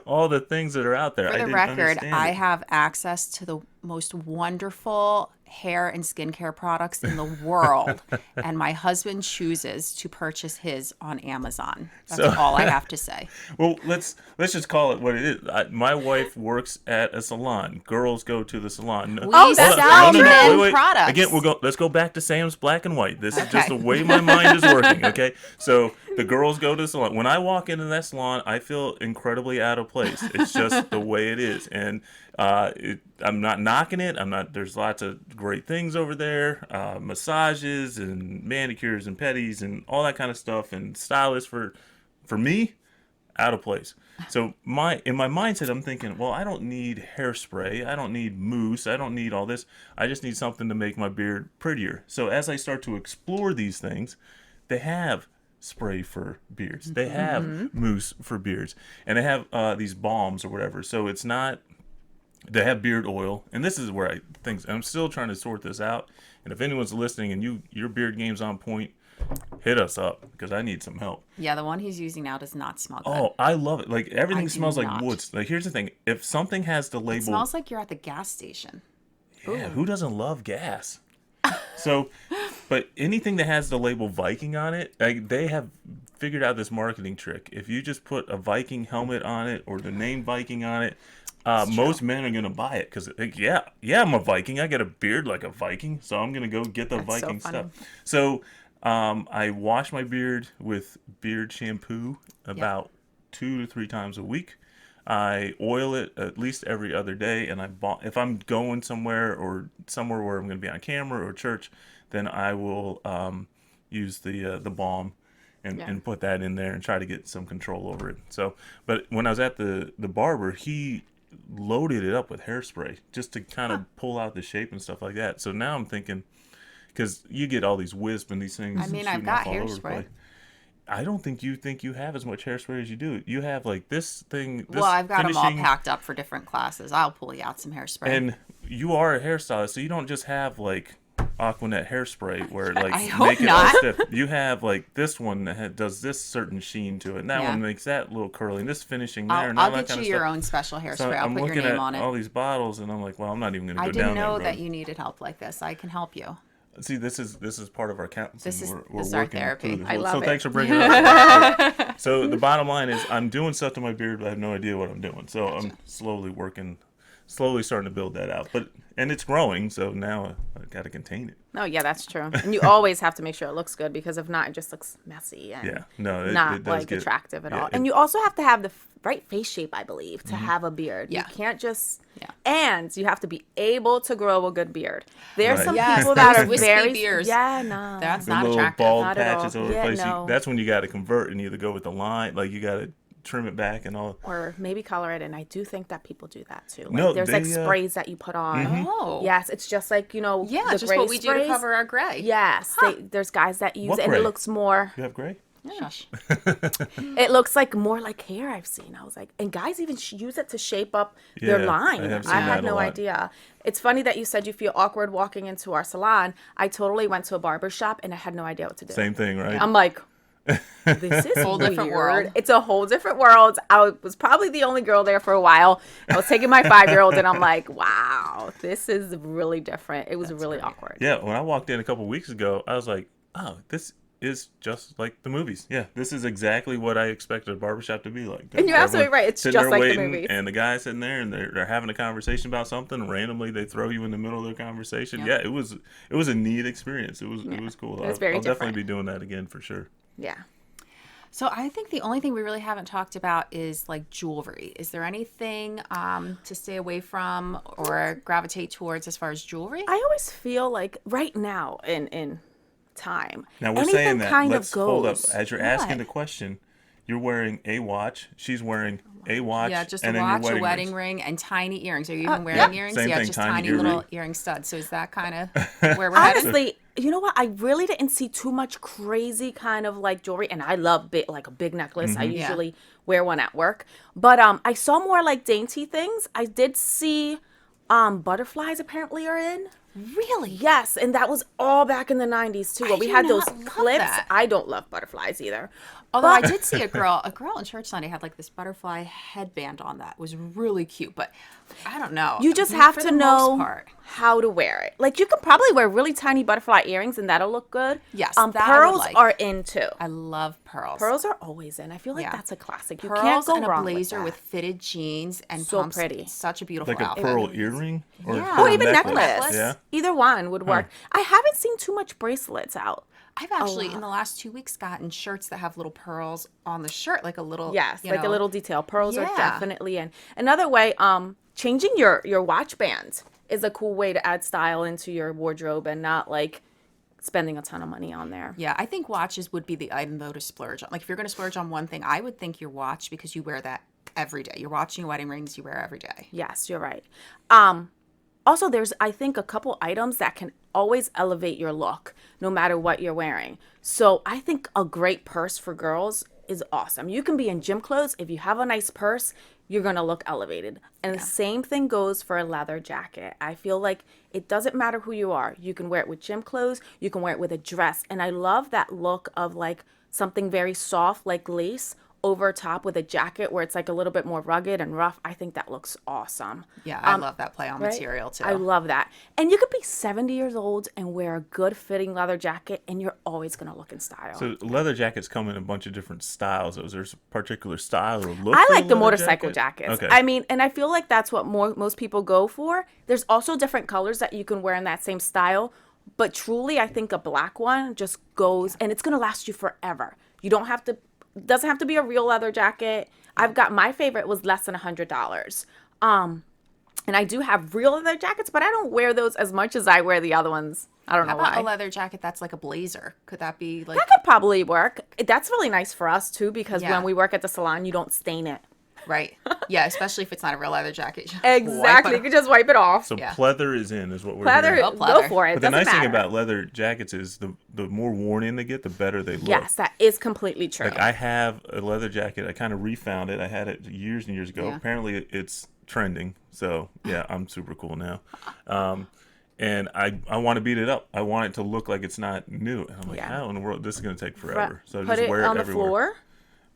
all the things that are out there. For I the didn't record, understand I it. have access to the most wonderful hair and skincare products in the world, and my husband chooses to purchase his on Amazon. That's So- all I have to say. Well, let's just call it what it is. My wife works at a salon. Girls go to the salon. We Oh, that's sell not men true. products. Again, let's go back to Sam's Black and White. This is Okay. just the way my mind is working. Okay, so the girls go to the salon. When I walk into that salon, I feel incredibly out of place. It's just the way it is, and I'm not knocking it. There's lots of great things over there, massages and manicures and pedis and all that kind of stuff, and stylists for me, out of place. So in my mindset, I'm thinking, well, I don't need hairspray, I don't need mousse, I don't need all this. I just need something to make my beard prettier. So as I start to explore these things, they have spray for beards, they have mousse for beards, and they have these balms or whatever. So it's not. They have beard oil, and this is where I'm still trying to sort this out. And if anyone's listening and your beard game's on point, hit us up because I need some help. Yeah, the one he's using now does not smell good. Oh, I love it. Like everything I smells do like not. woods. Like here's the thing: if something has the label, It smells like you're at the gas station. yeah, who doesn't love gas? So, but anything that has the label Viking on it, like they have figured out this marketing trick. If you just put a Viking helmet on it or the name Viking on it, most men are gonna buy it because, like, yeah, I'm a Viking. I got a beard like a Viking, so I'm gonna go get the That's so Viking funny. stuff. So, I wash my beard with beard shampoo about 2 to 3 times a week. I oil it at least every other day, and if I'm going somewhere where I'm going to be on camera or church, then I will use the balm and put that in there and try to get some control over it. So, but when I was at the barber, he loaded it up with hairspray just to kind of pull out the shape and stuff like that. So now I'm thinking, because you get all these wisps and these things. I mean, I've shooting got off all over the hairspray. place. I don't think you have as much hairspray as you do. You have like this thing. This Well, I've got them all finishing- packed up for different classes. I'll pull you out some hairspray. And you are a hairstylist, so you don't just have like Aquanet hairspray where it like I hope make it not. all stiff. You have like this one that does this certain sheen to it, and that Yeah. one makes that little curly, and this finishing there, I'll, and all I'll that get kind you of your stuff. own special hairspray. So I'll I'm put your looking name at on it. all these bottles, and I'm like, well, I'm not even going to I go didn't down know that that road. you needed help like this. I can help you. See, this is part of our counseling. This is- we're this is our working therapy. through this. I love so it. thanks for bringing it up. So the bottom line is, I'm doing stuff to my beard, but I have no idea what I'm doing. So I'm slowly starting to build that out. And it's growing, so now I got to contain it. No, yeah, that's true. And you always have to make sure it looks good because if not, it just looks messy and Yeah, no, it not does like get attractive at yeah, all. it- And you also have to have the right face shape, I believe, to have a beard. Yeah. You can't just. Yeah. And you have to be able to grow a good beard. There's Right. some Yes, people that those are wispy very. beards. Yeah, no. That's the not little attractive. bald Not at patches all. over the Yeah, place. no. That's when you got to convert and either go with the line, like you got to trim it back and all. Or maybe color it, and I do think that people do that too. Like, No, there's like they, sprays that you put on. Oh. Yes, it's just like Yeah, the just gray what we do to sprays. cover our gray. Yes, there's guys that use What it, and gray? it looks more. You have gray? Shush. It looks like more like hair I've seen. I was like, and guys even use it to shape up their Yeah, line. I have seen I that had a no lot. idea. It's funny that you said you feel awkward walking into our salon. I totally went to a barber shop and I had no idea what to do. Same thing, right? I'm like, this is Whole different weird. world. It's a whole different world. I was probably the only girl there for a while. I was taking my 5-year-old and I'm like, wow, this is really different. It was really awkward. Yeah, when I walked in a couple weeks ago, I was like, oh, this is just like the movies. Yeah, this is exactly what I expected a barbershop to be like. And you're absolutely Everyone right. It's sitting just there like the waiting, movies. And the guy's sitting there and they're having a conversation about something. Randomly, they throw you in the middle of their conversation. Yeah, it was a neat experience. It was cool. It was very I'll different. definitely be doing that again for sure. Yeah. So I think the only thing we really haven't talked about is like jewelry. Is there anything to stay away from or gravitate towards as far as jewelry? I always feel like right now in time, Now we're anything saying that. kind Let's of goes. hold up. As you're asking What? the question, you're wearing a watch. She's wearing a watch. Yeah, just a and then your watch, a wedding rings. ring, and tiny earrings. Are you even wearing yep. earrings? Same Yeah, thing, just tiny tiny earring. little earring studs. So is that kind of where we're headed? Honestly, you know what? I really didn't see too much crazy kind of like jewelry, and I love like a big necklace. I Yeah. usually wear one at work, but I saw more like dainty things. I did see butterflies apparently are in. Really? Yes, and that was all back in the 90s too. Where we do had those not love clips. that. I don't love butterflies either. Although I did see a girl in church Sunday had like this butterfly headband on that. It was really cute, but I don't know. You just I mean, have for to the most know part. how to wear it. Like you could probably wear really tiny butterfly earrings and that'll look good. Yes, that I would pearls like. are in too. I love pearls. Pearls are always in. I feel like Yeah. that's a classic. You Pearls can't go and wrong a blazer with, with that. fitted jeans and So pumps. pretty. Such a beautiful Like a outfit. pearl earring or Yeah. pearl Or even necklace. Necklace. Yeah. Either one would work. I haven't seen too much bracelets out. I've actually in the last 2 weeks gotten shirts that have little pearls on the shirt, like a little Yes, you like a know. little detail. Pearls are Yeah. definitely in. Another way, changing your watch band is a cool way to add style into your wardrobe and not like spending a ton of money on there. Yeah, I think watches would be the item though to splurge on. Like if you're going to splurge on one thing, I would think your watch because you wear that every day. Your watch and your wedding rings you wear every day. Yes, you're right. Also, there's, I think, a couple items that can always elevate your look no matter what you're wearing. So I think a great purse for girls is awesome. You can be in gym clothes. If you have a nice purse, you're going to look elevated. And the same thing goes for a leather jacket. I feel like it doesn't matter who you are. You can wear it with gym clothes. You can wear it with a dress. And I love that look of like something very soft like lace over top with a jacket where it's like a little bit more rugged and rough. I think that looks awesome. Yeah, I love that play on material too. I love that. And you could be 70 years old and wear a good fitting leather jacket and you're always going to look in style. So leather jackets come in a bunch of different styles. Is there a particular style or look? I for like a the leather motorcycle jacket? jackets. Okay. I mean, and I feel like that's what most people go for. There's also different colors that you can wear in that same style. But truly, I think a black one just goes, and it's going to last you forever. You don't have to, doesn't have to be a real leather jacket. I've got, my favorite was less than $100. And I do have real leather jackets, but I don't wear those as much as I wear the other ones. I don't know How about why. a leather jacket that's like a blazer? Could that be like... That could probably work. That's really nice for us too, because Yeah. when we work at the salon, you don't stain it. Right. Yeah, especially if it's not a real leather jacket. Exactly. You can just wipe it off. So Yeah. pleather is in, is what we're Pleather, hearing. go for it. But the Doesn't nice thing matter. about leather jackets is the more worn in they get, the better they look. Yes, that is completely true. Like I have a leather jacket. I kind of refound it. I had it years and years ago. Yeah. Apparently it's trending. So yeah, I'm super cool now. And I want to beat it up. I want it to look like it's not new. And I'm like, Yeah. how in the world? This is going to take forever. So I Put just it wear on it the everywhere. floor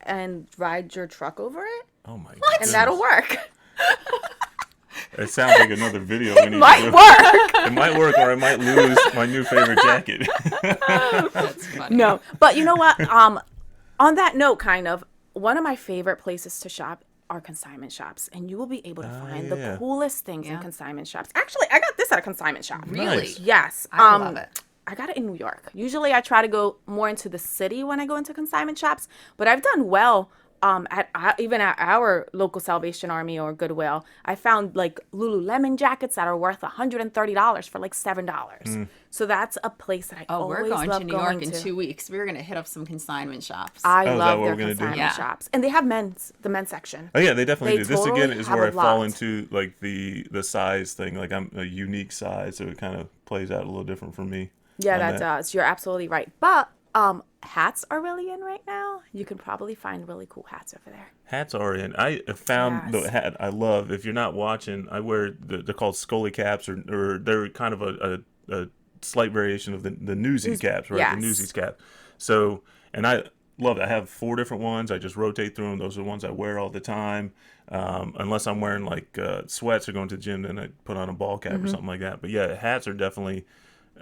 and ride your truck over it, Oh my and that'll work. It sounds like another video. We need Might to do. work. It might work, or I might lose my new favorite jacket. That's funny. No, but you know what? On that note, kind of, one of my favorite places to shop are consignment shops, and you will be able to find yeah. the coolest things in Yeah. consignment shops. Actually, I got this at a consignment shop. Really? Nice. Yes. I love it. I got it in New York. Usually I try to go more into the city when I go into consignment shops, but I've done well even at our local Salvation Army or Goodwill. I found like Lululemon jackets that are worth $130 for like $7. So that's a place that I Oh, we're always going love to New York going in to. 2 weeks. We're going to hit up some consignment shops. I Oh, is that love what their we're gonna do? consignment Yeah. shops. And they have the men's section. Oh yeah, they definitely They do. This again totally is have where a I fall lot. into like the size thing. Like I'm a unique size, so it kind of plays out a little different for me. Yeah, on that does. You're absolutely right. But hats are really in right now. You can probably find really cool hats over there. Hats are in. I have found Yes. the hat I love. If you're not watching, I wear they're called Scully caps, or they're kind of a slight variation of the Newsies caps, right? Yes. The Newsies cap. So, and I love it. I have 4 different ones. I just rotate through them. Those are the ones I wear all the time. Unless I'm wearing like sweats or going to the gym, then I put on a ball cap or something like that. But yeah, hats are definitely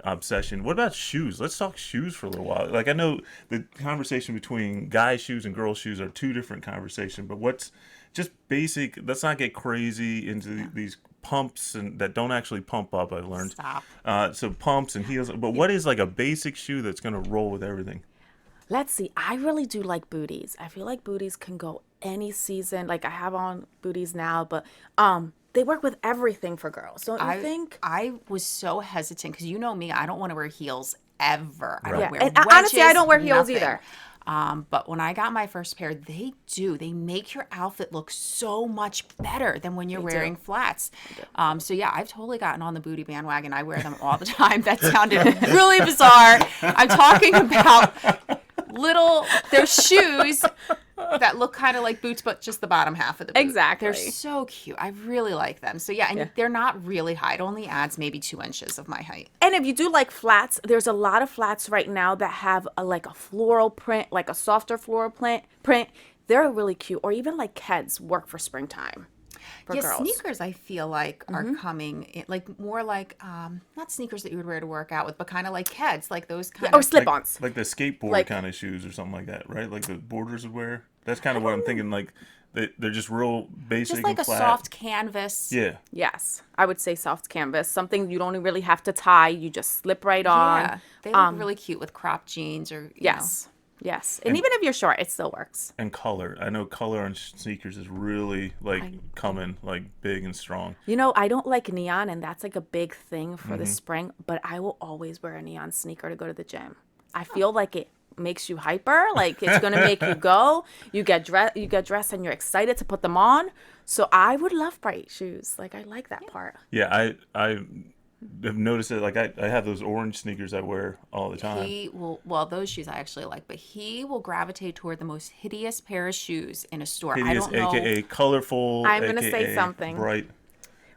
obsession. What about shoes? Let's talk shoes for a little while. Like I know the conversation between guy shoes and girl shoes are 2 different conversations, but what's just basic? Let's not get crazy into these pumps and that don't actually pump up. I've learned. Stop. So pumps and heels. But what is like a basic shoe that's gonna roll with everything? Let's see. I really do like booties. I feel like booties can go any season. Like I have on booties now, but they work with everything for girls. Don't you think? I was so hesitant because you know me, I don't want to wear heels ever. I don't Yeah. wear And wedges, honestly, I don't wear heels nothing. either. But when I got my first pair, they make your outfit look so much better than when you're wearing flats. So yeah, I've totally gotten on the booty bandwagon. I wear them all the time. That sounded really bizarre. I'm talking about they're shoes that look kind of like boots, but just the bottom half of the boot. Exactly. They're so cute. I really like them. So yeah, and they're not really high. It only adds maybe 2 inches of my height. And if you do like flats, there's a lot of flats right now that have like a floral print, like a softer floral print. They're really cute. Or even like Keds work for springtime for Yeah, girls. sneakers I feel like are coming in, like more like not sneakers that you would wear to work out with, but kind of like Keds, like those kind Or of slip-ons. Like the skateboard Like- kind of shoes or something like that, right? Like the boarders would wear. That's kind of what I'm thinking. Like they're just real basic just like and a flat. soft canvas. Yeah. Yes, I would say soft canvas. Something you don't really have to tie. You just slip right on. Yeah, they look really cute with cropped jeans or you know. Yes. And even if you're short, it still works. And color. I know color on sneakers is really like coming like big and strong. You know, I don't like neon, and that's like a big thing for the spring, but I will always wear a neon sneaker to go to the gym. I feel like it makes you hyper, like it's going to make you go. You get dressed and you're excited to put them on. So I would love bright shoes. Like I like that part. Yeah, I have noticed it. Like I have those orange sneakers I wear all the time. He will, well, those shoes I actually like, but he will gravitate toward the most hideous pair of shoes in a store. I Hideous, don't know. aka colorful. I'm gonna AKA say something. Bright.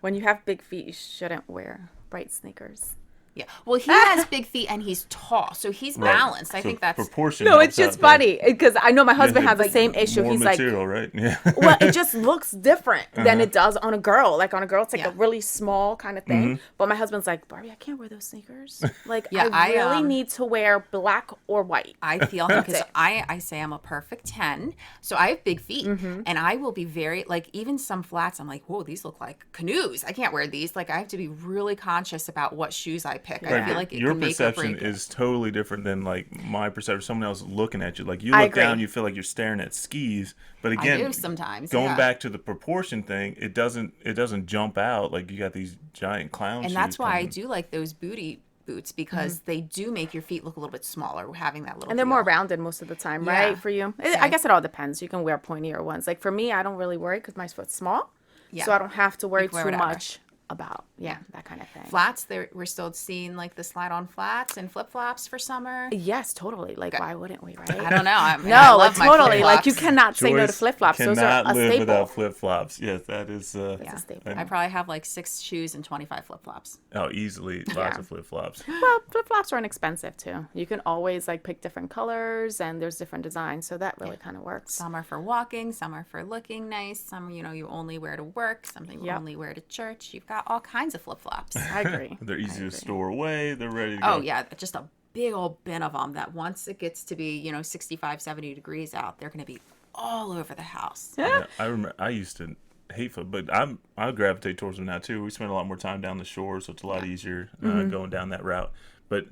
When you have big feet, you shouldn't wear bright sneakers. Yeah. Well, he has big feet and he's tall, so he's balanced. I So think that's proportion. No, it's helps just out there. funny because I know my husband Yeah, has the same issue. More He's material, right? Yeah. like, well, it just looks different than it does on a girl. Like on a girl, it's like Yeah. a really small kind of thing. Mm-hmm. But my husband's like, Barbie, I can't wear those sneakers. Like, Yeah, I I, really need to wear black or white. I feel him because it. I say I'm a perfect 10. So I have big feet Mm-hmm. and I will be very, like, even some flats, I'm like, whoa, these look like canoes. I can't wear these. Like, I have to be really conscious about what shoes I pick. I feel like it Your can make or perception break it. is totally different than like my perception. Someone else looking at you, like you I look down, agree. you feel like you're staring at skis. But I again, do sometimes. going yeah. back to the proportion thing, it doesn't jump out like you got these giant clown shoes. And that's why I coming. do like those booty boots because they do make your feet look a little bit smaller having that little And they're more heel. rounded most of the time, Yeah. right? For you. I guess it all depends. You can wear pointier ones. Like for me, I don't really worry because my foot's small. Yeah. So I don't have to worry can wear too whatever. much about, that kind of thing. Flats, we're still seeing like the slide on flats and flip flops for summer. Yes, totally. Like, why wouldn't we, right? I don't know. I mean, No, I like love my totally. Like you flip-flops. cannot say no to Joyce flip flops. Those are cannot a live staple. without flip flops. Yes, that is. It's a staple. I probably have like 6 shoes and 25 flip flops. Oh, easily lots Yeah. of flip flops. Well, flip flops are inexpensive too. You can always like pick different colors and there's different designs, so that really kind of works. Some are for walking, some are for looking nice, some you only wear to work, something you Yep. only wear to church. You've got all kinds of flip flops. I agree. They're easy to store away. They're ready to go. Oh yeah, just a big old bin of them that once it gets to be 65, 70 degrees out, they're going to be all over the house. Yeah, I remember I used to hate foot, but I gravitate towards them now too. We spend a lot more time down the shore, so it's a lot easier going down that route. But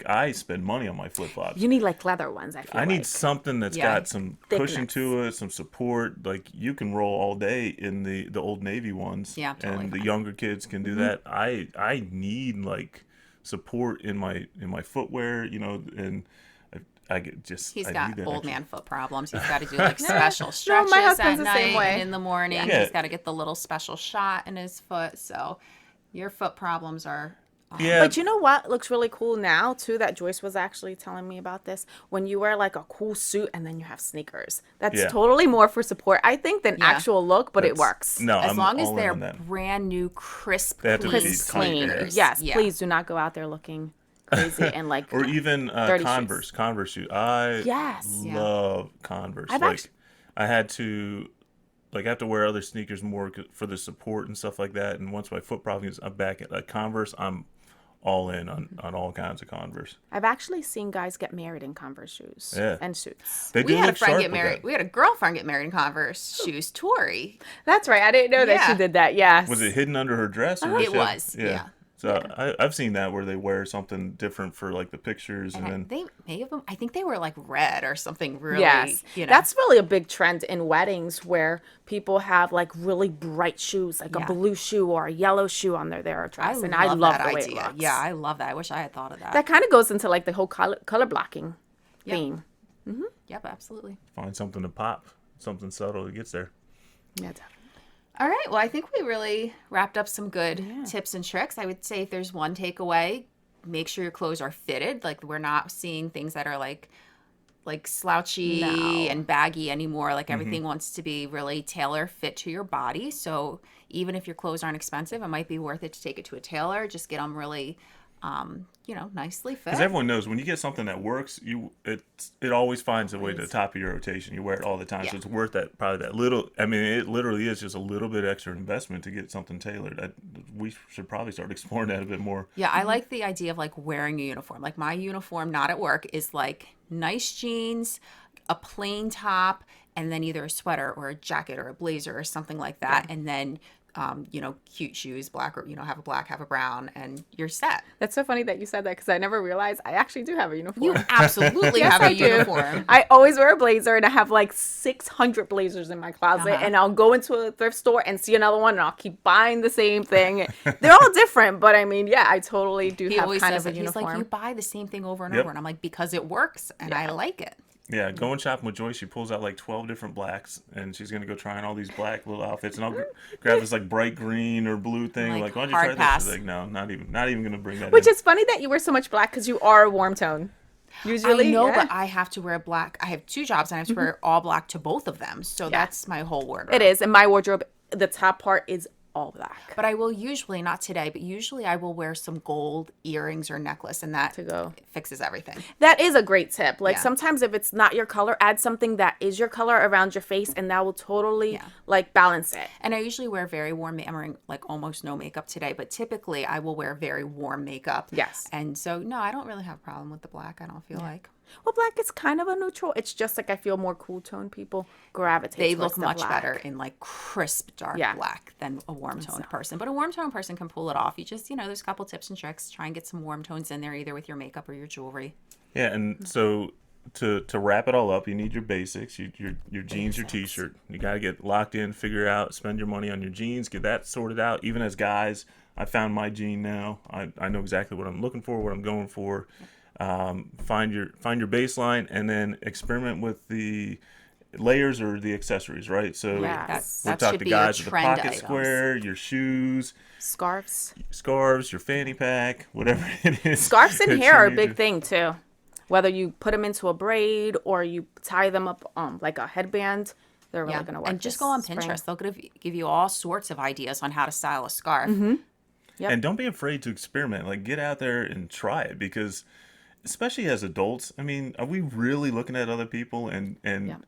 I spend money on my flip flops. You need like leather ones, I feel I need like. something that's Yeah. got some cushion Thickness. to it, some support. Like you can roll all day in the Old Navy ones. Yeah, totally and the fine. younger kids can do that. I need like support in my footwear, and I get just He's I got need that old extra- man foot problems. He's got to do like special stretches husband's at the night same way. and in the morning. Yeah. He's got to get the little special shot in his foot. So your foot problems are Yeah, But you know what looks really cool now too, that Joyce was actually telling me about this? When you wear like a cool suit and then you have sneakers. That's Yeah. totally more for support, I think, than Yeah. actual look, but it That's- works. No, as I'm long as all in they're on that. brand new, crisp, They have to be Crisp, clean. clean. Yes. Yes, Yeah. please do not go out there looking crazy and like Or even dirty Converse shoes. I Yes. Yeah. love Converse. I've like actu- I had to I have to wear other sneakers more for the support and stuff like that. And once my foot problem is, I'm back at Converse. I'm all in on all kinds of Converse. I've actually seen guys get married in Converse shoes Yeah. and suits. They We do had a look friend sharp get with married. that. We had a girlfriend get married in Converse shoes. Tori. That's right. I didn't know that Yeah. she did that. Yes. Was it hidden under her dress? Or It was, yeah. So I've seen that where they wear something different for like the pictures, and then They may have. I think they were like red or something really. Yes. That's really a big trend in weddings where people have like really bright shoes, like Yeah. a blue shoe or a yellow shoe on their dress. And I love that the way idea. it looks. Yeah, I love that. I wish I had thought of that. That kind of goes into like the whole color blocking Yep. theme. Yep, absolutely. find something to pop, something subtle that gets there. Yeah, definitely. All right. Well, I think we really wrapped up some good tips and tricks. I would say if there's one takeaway, make sure your clothes are fitted. Like we're not seeing things that are like slouchy No. and baggy anymore. Like everything wants to be really tailor fit to your body. So even if your clothes aren't expensive, it might be worth it to take it to a tailor. Just get them really, nicely fit. Because everyone knows when you get something that works, it always finds a way to the top of your rotation. You wear it all the time, Yeah. so it's worth that little. I mean, it literally is just a little bit extra investment to get something tailored. We should probably start exploring that a bit more. Yeah, I like the idea of like wearing a uniform. Like my uniform, not at work, is like nice jeans, a plain top, and then either a sweater or a jacket or a blazer or something like that. And then, cute shoes, black or, have a black, have a brown, and you're set. That's so funny that you said that because I never realized I actually do have a uniform. You absolutely Yes, have a I do. uniform. I always wear a blazer and I have like 600 blazers in my closet. Uh-huh. And I'll go into a thrift store and see another one and I'll keep buying the same thing. They're all different, but I mean, yeah, I totally do He have always kind says of a it. He's like, uniform. you buy the same thing over and Yep. over. And I'm like, because it works and I like it. Yeah, going shopping with Joy, she pulls out like 12 different blacks, and she's gonna go trying all these black little outfits, and I'll grab this like bright green or blue thing. Like, Like, why don't you hard try pass. this? She's like, no, not even gonna bring that Which in. is funny that you wear so much black because you are a warm tone. Usually, I know, yeah. but I have to wear black. I have 2 jobs, and I have to wear all black to both of them. So that's my whole wardrobe. It is. In my wardrobe, the top part is all black. But I will usually, not today, but usually I will wear some gold earrings or necklace, and that go. fixes everything. That is a great tip. Like Yeah. sometimes if it's not your color, add something that is your color around your face, and that will totally like balance it. And I usually wear very warm, I'm wearing like almost no makeup today, but typically I will wear very warm makeup. Yes. And so, no, I don't really have a problem with the black, I don't feel like. Well, black is kind of a neutral. It's just like I feel more cool tone people gravitate. They towards look the much black. better in like crisp dark black than a warm toned person. But a warm toned person can pull it off. You just, there's a couple tips and tricks. Try and get some warm tones in there, either with your makeup or your jewelry. Yeah, and so to wrap it all up, you need your basics, your jeans, your t-shirt. You got to get locked in, figure out, spend your money on your jeans, get that sorted out. Even as guys, I found my jean now. I know exactly what I'm looking for, what I'm going for. Find your baseline, and then experiment with the layers or the accessories, right? So Yes. we'll That talk should to be guys your with the trend pocket items. square, your shoes, Scarves. scarves, your fanny pack, whatever it is. Scarves and that hair you are a need big to- thing too. Whether you put them into a braid or you tie them up like a headband, they're really going to work. And just this go on spring. Pinterest. They'll give you all sorts of ideas on how to style a scarf. Yep. And don't be afraid to experiment. Like, get out there and try it, because especially as adults, I mean, are we really looking at other people and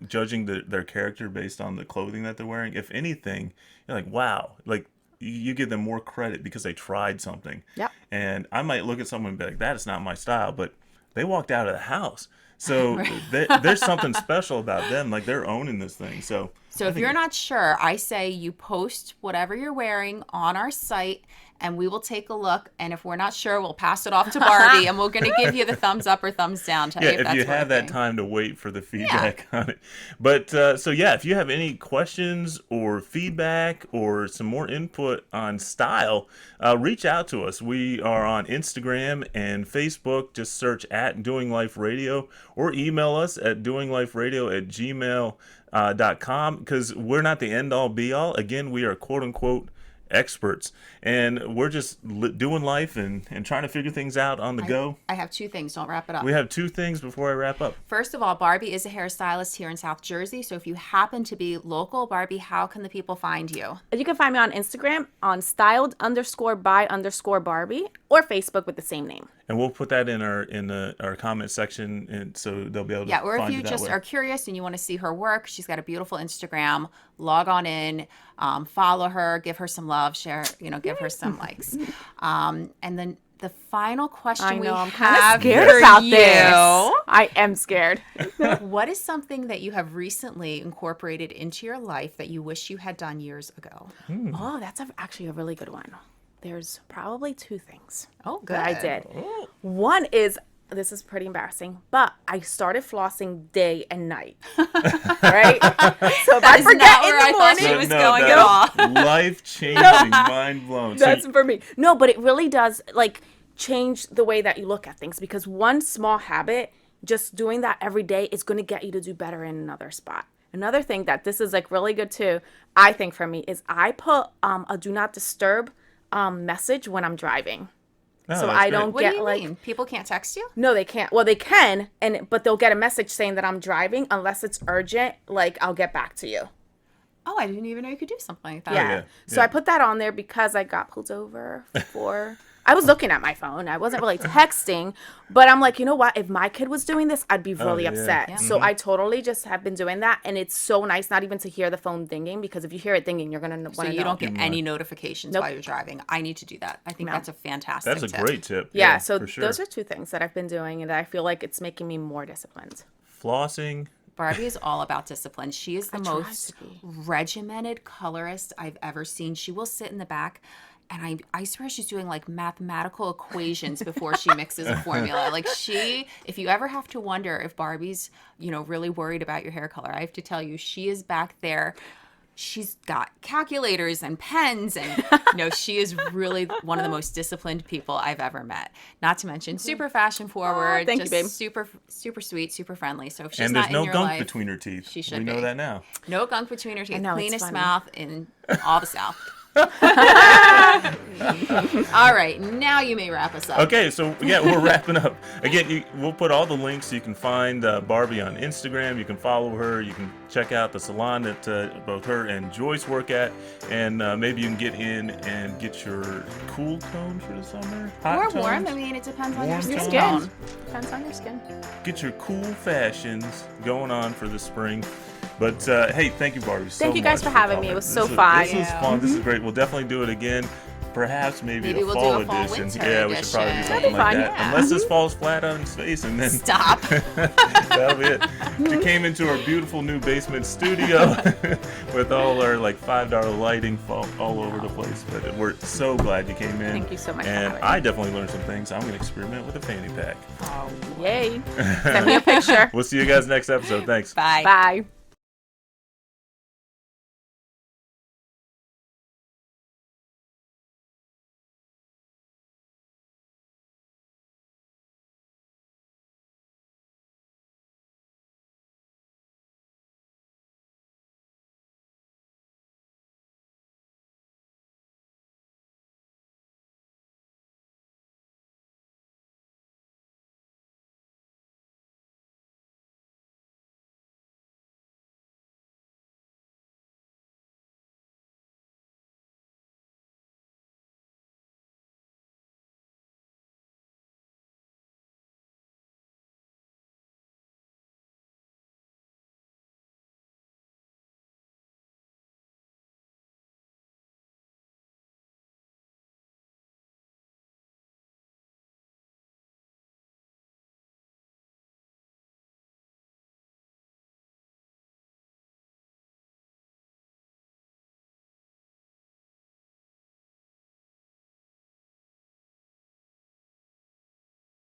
judging their character based on the clothing that they're wearing? If anything, you're like, wow, like you give them more credit because they tried something. Yep. And I might look at someone and be like, that is not my style, but they walked out of the house. So there's something special about them. Like, they're owning this thing. So if you're not sure, I say you post whatever you're wearing on our site, and we will take a look. And if we're not sure, we'll pass it off to Barbie, and we're going to give you the thumbs up or thumbs down. Tell you if if that's you have that working. time to wait for the feedback on it. But if you have any questions or feedback or some more input on style, reach out to us. We are on Instagram and Facebook. Just search at Doing Life Radio, or email us at doingliferadio@gmail.com, because we're not the end all be all. Again, we are quote unquote experts, and we're just doing life and trying to figure things out on the go. I have 2 things. Don't wrap it up. We have 2 things before I wrap up. First of all, Barbie is a hairstylist here in South Jersey. So if you happen to be local, Barbie, how can the people find you? You can find me on Instagram on styled_by_Barbie, or Facebook with the same name. And we'll put that in our comment section, and so they'll be able to Or if find you that just way. are curious and you want to see her work, she's got a beautiful Instagram. Log on in, follow her, give her some love, share, give her some likes. And then the final question I know, we I'm kind have of scared for about you. this. I am scared. What is something that you have recently incorporated into your life that you wish you had done years ago? Oh, that's actually a really good one. There's probably 2 things Oh, good. that I did. One is, this is pretty embarrassing, but I started flossing day and night. Right? So if I is forget not in where the I thought morning, she was going at all. Life changing, mind blown. that's for me. No, but it really does like change the way that you look at things, because one small habit, just doing that every day, is going to get you to do better in another spot. Another thing that this is like really good too, I think for me, is I put a do not disturb message when I'm driving. So I don't What get do you like mean? People can't text you? no, they can't. Well, they can, but they'll get a message saying that I'm driving unless it's urgent. Like, I'll get back to you. Oh, I didn't even know you could do something like that. Yeah. So yeah. I put that on there because I got pulled over for. I was looking at my phone. I wasn't really texting, but I'm like, you know what? If my kid was doing this, I'd be really yeah. upset. Yeah. So I totally just have been doing that, and it's so nice not even to hear the phone dinging, because if you hear it dinging, you're gonna want to So know. you don't get any notifications while you're driving. I need to do that. I think that's a fantastic That's a tip. great tip. Yeah. So for sure. those are 2 things that I've been doing, and I feel like it's making me more disciplined. Flossing. Barbie is all about discipline. She is the try most to be. regimented colorist I've ever seen. She will sit in the back, and I swear she's doing like mathematical equations before she mixes a formula. Like, if you ever have to wonder if Barbie's, really worried about your hair color, I have to tell you, she is back there she's got calculators and pens, and she is really one of the most disciplined people I've ever met. Not to mention super fashion forward, thank you, babe. super sweet, super friendly. So if she's And not there's in no your gunk life, between her teeth. she should We know be. that now. No gunk between her teeth. know, it's Cleanest funny. mouth in all the South. All right, now you may wrap us up. Okay, so yeah, we're wrapping up. Again, we'll put all the links. You can find Barbie on Instagram. You can follow her. You can check out the salon that both her and Joyce work at. And maybe you can get in and get your cool tone for the summer. Hot Or tones. warm. I mean, it depends on your Warm skin tones. tone. Depends on your skin. Get your cool fashions going on for the spring. But hey, thank you, Barbie. Thank you guys much for having me. coming. It was so This fun. This was fun. This is great. We'll definitely do it again. Perhaps maybe Maybe a we'll fall do a fall edition. winter Yeah, we should probably do edition. something like That'd be that. fun, Unless this falls flat on its face, and then Stop. that'll be it. We came into our beautiful new basement studio with all our like $5 lighting all over the place. But we're so glad you came in. Thank you so much for And having me. I definitely learned some things. I'm going to experiment with a fanny pack. Yay. Send me a picture. We'll see you guys next episode. Thanks. Bye. Bye.